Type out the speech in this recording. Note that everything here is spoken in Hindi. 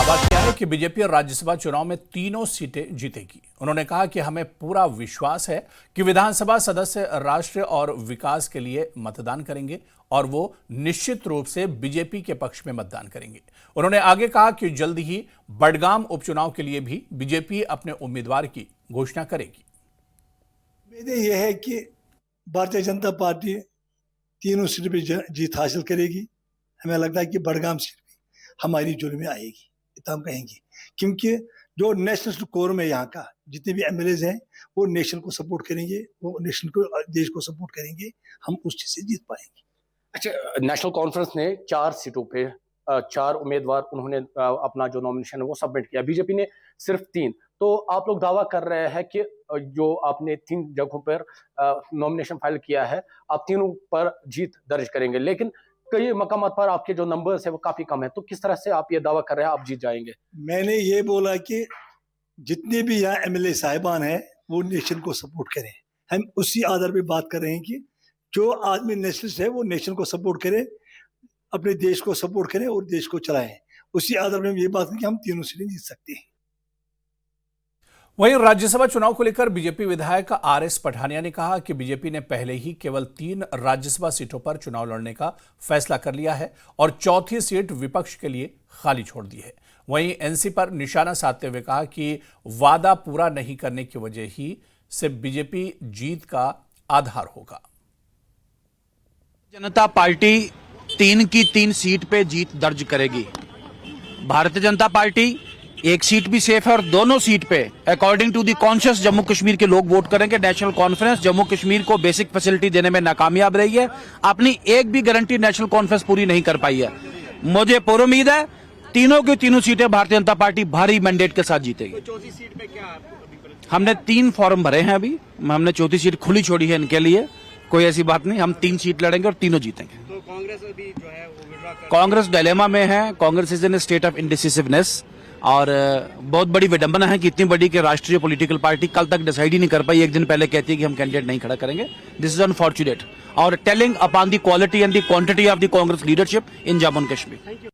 दावा किया है कि बीजेपी राज्यसभा चुनाव में तीनों सीटें जीतेगी। उन्होंने कहा कि हमें पूरा विश्वास है कि विधानसभा सदस्य राष्ट्र और विकास के लिए मतदान करेंगे और वो निश्चित रूप से बीजेपी के पक्ष में मतदान करेंगे। उन्होंने आगे कहा कि जल्द ही बडगाम उपचुनाव के लिए भी बीजेपी अपने उम्मीदवार की घोषणा करेगी। उम्मीद यह है कि भारतीय जनता पार्टी तीनों सीट पर जीत हासिल करेगी। हमें लगता है कि बडगाम सीट भी हमारी जोड़ में आएगी, इतना हम कहेंगे, क्योंकि जो नेशनल कोर में यहाँ का जितने भी एमएलएज हैं वो नेशन को सपोर्ट करेंगे, वो नेशन को, देश को सपोर्ट करेंगे। हम उस चीज से जीत पाएंगे। अच्छा, नेशनल कॉन्फ्रेंस ने 4 सीटों पे 4 उम्मीदवार उन्होंने अपना जो नॉमिनेशन है वो सबमिट किया, बीजेपी ने सिर्फ 3। तो आप लोग दावा कर रहे हैं कि जो आपने 3 जगहों पर नॉमिनेशन फाइल किया है, आप तीनों पर जीत दर्ज करेंगे, लेकिन कई मकामात पर आपके जो नंबर्स है वो काफी कम है। तो किस तरह से आप ये दावा कर रहे हैं आप जीत जाएंगे? मैंने ये बोला कि जितने भी यहाँ एमएलए साहिबान हैं वो नेशन को सपोर्ट करें। हम उसी आधार पे बात कर रहे हैं कि जो आदमी नेशनलिस्ट है वो नेशन को सपोर्ट करे, अपने देश को सपोर्ट करें और देश को चलाएं। उसी आधार पर हम ये बात करें कि हम तीनों सीटें जीत सकते हैं। वहीं राज्यसभा चुनाव को लेकर बीजेपी विधायक आरएस पठानिया ने कहा कि बीजेपी ने पहले ही केवल 3 राज्यसभा सीटों पर चुनाव लड़ने का फैसला कर लिया है और चौथी सीट विपक्ष के लिए खाली छोड़ दी है। वहीं एनसी पर निशाना साधते हुए कहा कि वादा पूरा नहीं करने की वजह ही से बीजेपी जीत का आधार होगा। जनता पार्टी 3 की 3 सीट पे जीत दर्ज करेगी। भारतीय जनता पार्टी एक सीट भी सेफ है और दोनों सीट पे according to the conscious Jammu Kashmir के लोग वोट करेंगे। नेशनल कॉन्फ्रेंस जम्मू कश्मीर को बेसिक फैसिलिटी देने में नाकामयाब रही है, अपनी एक भी गारंटी नेशनल कॉन्फ्रेंस पूरी नहीं कर पाई है। मुझे पूरी उम्मीद है तीनों की तीनों सीटें भारतीय जनता पार्टी भारी मैंडेट के साथ जीतेगी। चौथी सीट पे क्या हमने 3 फॉर्म भरे हैं, अभी हमने चौथी सीट खुली छोड़ी है इनके लिए। कोई ऐसी बात नहीं, हम 3 सीट लड़ेंगे और तीनों जीतेंगे। तो कांग्रेस अभी जो है वो विड्रॉ कर, कांग्रेस डिलेमा में है। Congress is in state of indecisiveness और बहुत बड़ी विडंबना है कि इतनी बड़ी कि राष्ट्रीय पॉलिटिकल पार्टी कल तक डिसाइड ही नहीं कर पाई। एक दिन पहले कहती है कि हम कैंडिडेट नहीं खड़ा करेंगे। दिस इज अनफॉर्चुनेट और telling upon the quality and the quantity of the Congress leadership in Jammu and Kashmir.